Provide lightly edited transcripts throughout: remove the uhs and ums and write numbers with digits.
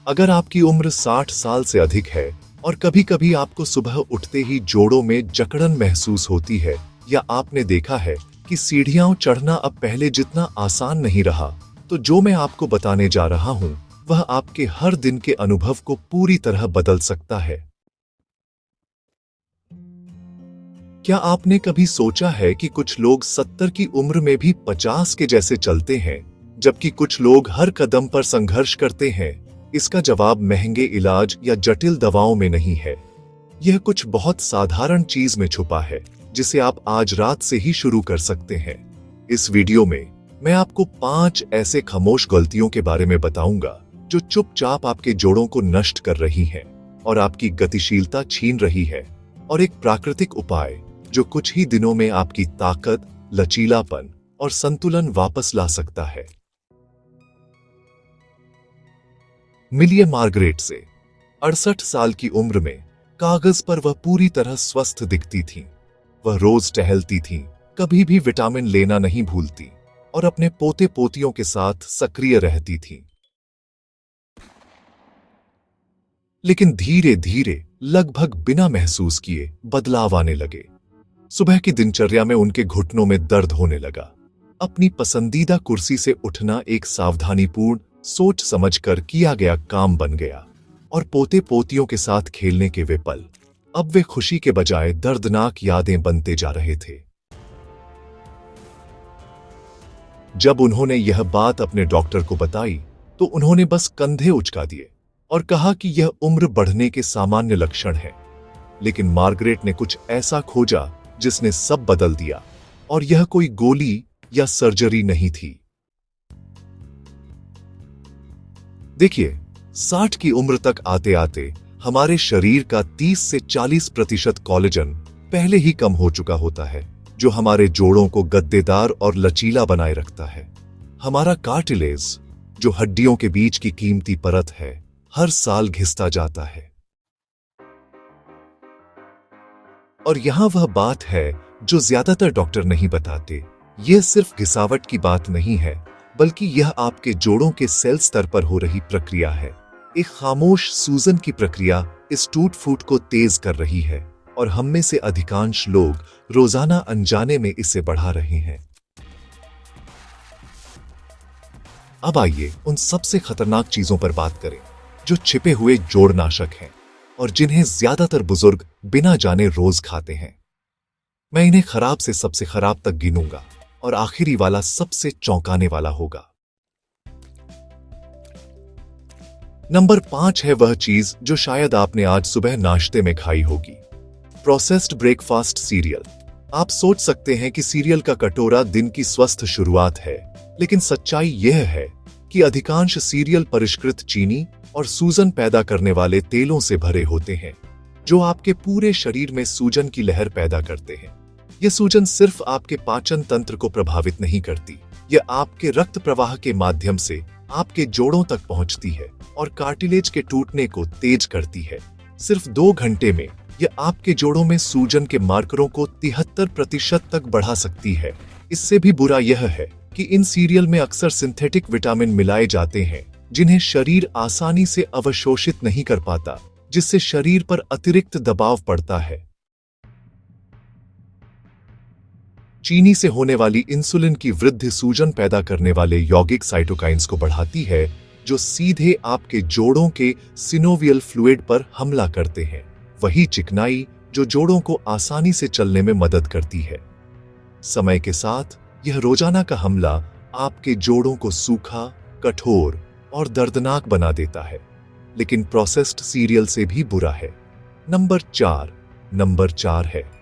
अगर आपकी उम्र 60 साल से अधिक है और कभी-कभी आपको सुबह उठते ही जोड़ों में जकड़न महसूस होती है, या आपने देखा है कि सीढ़ियां चढ़ना अब पहले जितना आसान नहीं रहा, तो जो मैं आपको बताने जा रहा हूं, वह आपके हर दिन के अनुभव को पूरी तरह बदल सकता है। क्या आपने कभी सोचा है कि कुछ लोग 70 की उम्र में भी 50 के जैसे चलते हैं, जबकि कुछ लोग हर कदम पर संघर्ष करते हैं? इसका जवाब महंगे इलाज या जटिल दवाओं में नहीं है। यह कुछ बहुत साधारण चीज में छुपा है, जिसे आप आज रात से ही शुरू कर सकते हैं। इस वीडियो में मैं आपको 5 ऐसे खामोश गलतियों के बारे में बताऊंगा जो चुपचाप आपके जोड़ों को नष्ट कर रही हैं और आपकी गतिशीलता छीन रही है, और एक प्राकृतिक उपाय जो कुछ ही दिनों में आपकी ताकत, लचीलापन और संतुलन वापस ला सकता है। मिलिए मार्गरेट से। 68 साल की उम्र में कागज पर वह पूरी तरह स्वस्थ दिखती थीं। वह रोज टहलती थीं, कभी भी विटामिन लेना नहीं भूलती और अपने पोते पोतियों के साथ सक्रिय रहती थीं। लेकिन धीरे धीरे, लगभग बिना महसूस किए, बदलाव आने लगे। सुबह की दिनचर्या में उनके घुटनों में दर्द होने लगा। अपनी पसंदीदा कुर्सी से उठना एक सावधानीपूर्ण, सोच समझकर किया गया काम बन गया, और पोते पोतियों के साथ खेलने के वे पल अब वे खुशी के बजाय दर्दनाक यादें बनते जा रहे थे। जब उन्होंने यह बात अपने डॉक्टर को बताई, तो उन्होंने बस कंधे उचका दिए और कहा कि यह उम्र बढ़ने के सामान्य लक्षण है। लेकिन मार्गरेट ने कुछ ऐसा खोजा जिसने सब बदल दिया, और यह कोई गोली या सर्जरी नहीं थी। देखिए, 60 की उम्र तक आते आते हमारे शरीर का 30 से 40% कोलेजन पहले ही कम हो चुका होता है, जो हमारे जोड़ों को गद्देदार और लचीला बनाए रखता है। हमारा कार्टिलेज, जो हड्डियों के बीच की कीमती परत है, हर साल घिसता जाता है। और यहां वह बात है जो ज्यादातर डॉक्टर नहीं बताते। यह सिर्फ घिसावट की बात नहीं है, बल्कि यह आपके जोड़ों के सेल स्तर पर हो रही प्रक्रिया है। एक खामोश सूजन की प्रक्रिया इस टूट फूट को तेज कर रही है, और हम में से अधिकांश लोग रोजाना अनजाने में इसे बढ़ा रहे हैं। अब आइए उन सबसे खतरनाक चीजों पर बात करें जो छिपे हुए जोड़नाशक हैं और जिन्हें ज्यादातर बुजुर्ग बिना जाने रोज खाते हैं। मैं इन्हें खराब से सबसे खराब तक गिनूंगा, और आखिरी वाला सबसे चौंकाने वाला होगा। नंबर 5 है वह चीज जो शायद आपने आज सुबह नाश्ते में खाई होगी। Processed breakfast cereal. आप सोच सकते हैं कि सीरियल का कटोरा दिन की स्वस्थ शुरुआत है, लेकिन सच्चाई यह है कि अधिकांश सीरियल परिष्कृत चीनी और सूजन पैदा करने वाले तेलों से भरे होते हैं, जो आपके पूरे शरीर में सूजन की लहर पैदा करते हैं। यह सूजन सिर्फ आपके पाचन तंत्र को प्रभावित नहीं करती, यह आपके रक्त प्रवाह के माध्यम से आपके जोड़ों तक पहुंचती है और कार्टिलेज के टूटने को तेज करती है। सिर्फ 2 घंटे में यह आपके जोड़ों में सूजन के मार्करों को 73% तक बढ़ा सकती है। इससे भी बुरा यह है कि इन सीरियल में अक्सर सिंथेटिक विटामिन मिलाए जाते हैं, जिन्हें शरीर आसानी से अवशोषित नहीं कर पाता, जिससे शरीर पर अतिरिक्त दबाव पड़ता है। चीनी से होने वाली इंसुलिन की वृद्धि सूजन पैदा करने वाले यौगिक साइटोकाइन्स को बढ़ाती है, जो सीधे आपके जोड़ों के सिनोवियल फ्लूइड पर हमला करते हैं, वही चिकनाई जो जोड़ों को आसानी से चलने में मदद करती है। समय के साथ यह रोजाना का हमला आपके जोड़ों को सूखा, कठोर और दर्दनाक बना देता है, लेकिन प्रोसेस्ड सीरियल से भी बुरा है। नंबर 4 है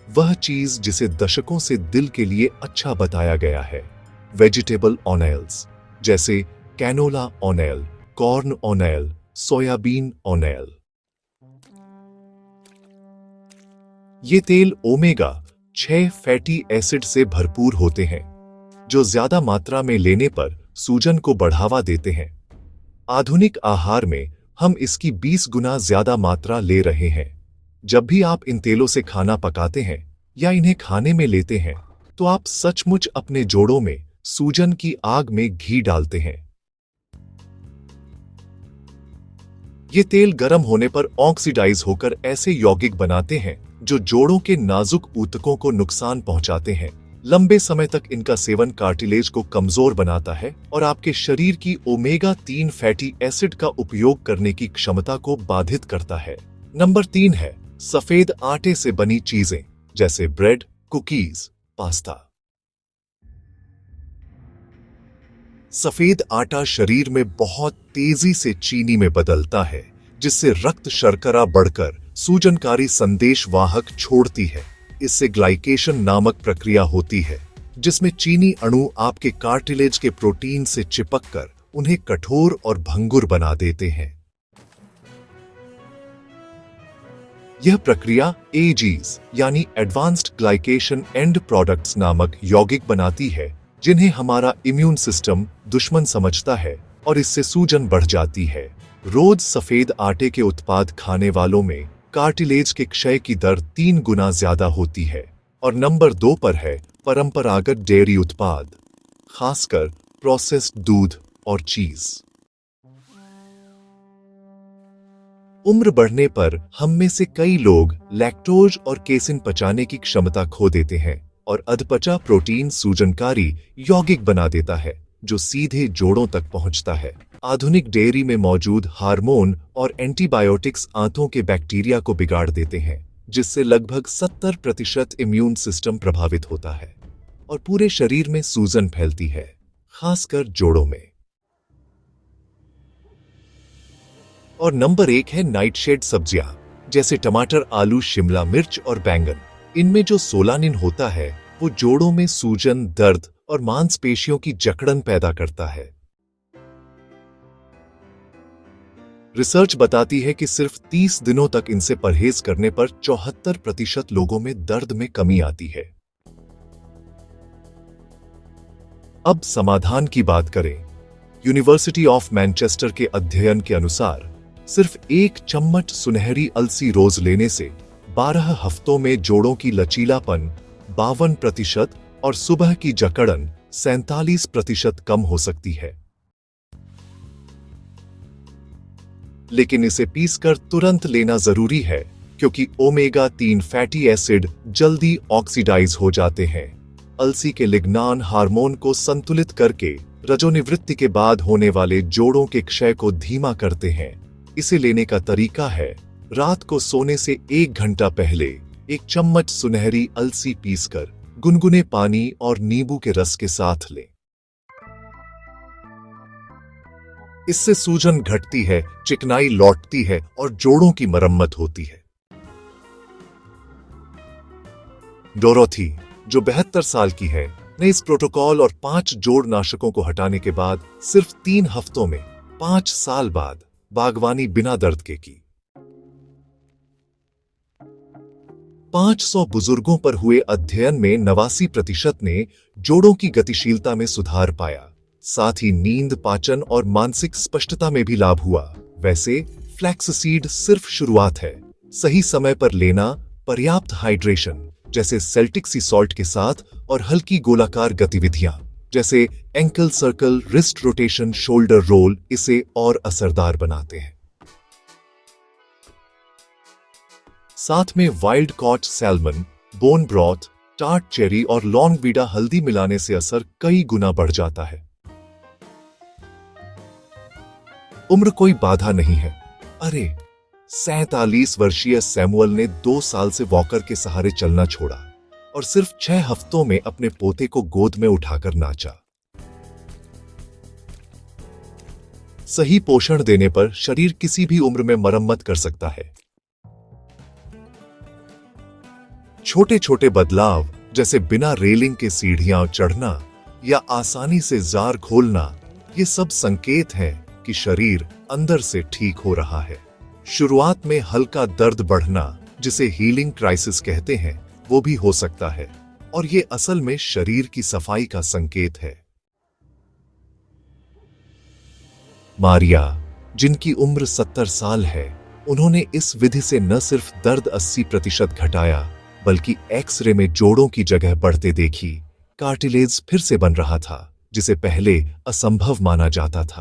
वह चीज जिसे दशकों से दिल के लिए अच्छा बताया गया है। वेजिटेबल ऑयल्स, जैसे canola oil, corn oil, soybean oil. ये तेल ओमेगा 6 फैटी एसिड से भरपूर होते हैं, जो ज्यादा मात्रा में लेने पर सूजन को बढ़ावा देते हैं। आधुनिक आहार में हम इसकी 20 गुना ज्यादा मात्रा ले रहे हैं। जब भी आप इन तेलों से खाना पकाते हैं या इन्हें खाने में लेते हैं, तो आप सचमुच अपने जोड़ों में सूजन की आग में घी डालते हैं। ये तेल गर्म होने पर ऑक्सीडाइज होकर ऐसे यौगिक बनाते हैं जो जोड़ों के नाजुक ऊतकों को नुकसान पहुंचाते हैं। लंबे समय तक इनका सेवन कार्टिलेज को कमजोर बनाता है और आपके शरीर की ओमेगा-3 फैटी एसिड का उपयोग करने की क्षमता को बाधित करता है। नंबर 3 है सफेद आटे से बनी चीजें जैसे ब्रेड, कुकीज, पास्ता। सफेद आटा शरीर में बहुत तेजी से चीनी में बदलता है, जिससे रक्त शर्करा बढ़कर सूजनकारी संदेश वाहक छोड़ती है। इससे ग्लाइकेशन नामक प्रक्रिया होती है, जिसमें चीनी अणु आपके कार्टिलेज के प्रोटीन से चिपककर उन्हें कठोर और भंगुर बना देते हैं। यह प्रक्रिया एजीज यानी एडवांस्ड ग्लाइकेशन एंड प्रोडक्ट्स नामक यौगिक बनाती है, जिन्हें हमारा इम्यून सिस्टम दुश्मन समझता है और इससे सूजन बढ़ जाती है। रोज सफेद आटे के उत्पाद खाने वालों में कार्टिलेज के क्षय की दर 3 गुना ज्यादा होती है। और नंबर 2 पर है परंपरागत डेयरी उत्पाद, खासकर प्रोसेस्ड दूध और चीज। उम्र बढ़ने पर हम में से कई लोग लैक्टोज और केसिन पचाने की क्षमता खो देते हैं और अधपचा प्रोटीन सूजनकारी यौगिक बना देता है, जो सीधे जोड़ों तक पहुंचता है। आधुनिक डेयरी में मौजूद हार्मोन और एंटीबायोटिक्स आंतों के बैक्टीरिया को बिगाड़ देते हैं, जिससे लगभग 70% इम्यून सिस्टम प्रभावित होता है और पूरे शरीर में सूजन फैलती है, खासकर जोड़ों में। और नंबर 1 है नाइटशेड सब्जियां जैसे टमाटर, आलू, शिमला मिर्च और बैंगन। इनमें जो सोलानिन होता है वो जोड़ों में सूजन, दर्द और मांसपेशियों की जकड़न पैदा करता है। रिसर्च बताती है कि सिर्फ 30 दिनों तक इनसे परहेज करने पर 74% लोगों में दर्द में कमी आती है। अब समाधान की बात करें। यूनिवर्सिटी ऑफ मैनचेस्टर के अध्ययन के अनुसार सिर्फ 1 चम्मच सुनहरी अलसी रोज लेने से 12 हफ्तों में जोड़ों की लचीलापन 52% और सुबह की जकड़न 47% कम हो सकती है। लेकिन इसे पीसकर तुरंत लेना जरूरी है, क्योंकि ओमेगा-3 फैटी एसिड जल्दी ऑक्सीडाइज हो जाते हैं। अलसी के लिग्नान हार्मोन को संतुलित करके रजोनिवृत्ति के बाद होने वाले जोड़ों के क्षय को धीमा करते हैं। इसे लेने का तरीका है, रात को सोने से 1 घंटा पहले 1 चम्मच सुनहरी अलसी पीसकर गुनगुने पानी और नींबू के रस के साथ लें। इससे सूजन घटती है, चिकनाई लौटती है और जोड़ों की मरम्मत होती है। डोरोथी, जो 72 साल की है, ने इस प्रोटोकॉल और 5 जोड़ नाशकों को हटाने के बाद सिर्फ 3 हफ्तों में 5 साल बाद बागवानी बिना दर्द के की। 500 बुजुर्गों पर हुए अध्ययन में 89% ने जोड़ों की गतिशीलता में सुधार पाया। साथ ही नींद, पाचन और मानसिक स्पष्टता में भी लाभ हुआ। वैसे फ्लैक्ससीड सिर्फ शुरुआत है। सही समय पर लेना, पर्याप्त हाइड्रेशन जैसे सेल्टिक सी सॉल्ट के साथ और हल्की गोलाकार गतिविधियां जैसे ankle circle, wrist rotation, shoulder roll इसे और असरदार बनाते हैं। साथ में wild caught salmon, bone broth, tart cherry और लॉन्ग वीडा हल्दी मिलाने से असर कई गुना बढ़ जाता है। उम्र कोई बाधा नहीं है। अरे 47 वर्षीय सैमुअल ने 2 साल से वॉकर के सहारे चलना छोड़ा और सिर्फ 6 हफ्तों में अपने पोते को गोद में उठाकर नाचा। सही पोषण देने पर शरीर किसी भी उम्र में मरम्मत कर सकता है। छोटे छोटे बदलाव जैसे बिना रेलिंग के सीढ़ियां चढ़ना या आसानी से जार खोलना, ये सब संकेत हैं कि शरीर अंदर से ठीक हो रहा है। शुरुआत में हल्का दर्द बढ़ना, जिसे हीलिंग क्राइसिस कहते हैं, वो भी हो सकता है और ये असल में शरीर की सफाई का संकेत है। मारिया, जिनकी उम्र 70 साल है, उन्होंने इस विधि से न सिर्फ दर्द 80% घटाया, बल्कि एक्सरे में जोड़ों की जगह बढ़ते देखी। कार्टिलेज फिर से बन रहा था, जिसे पहले असंभव माना जाता था।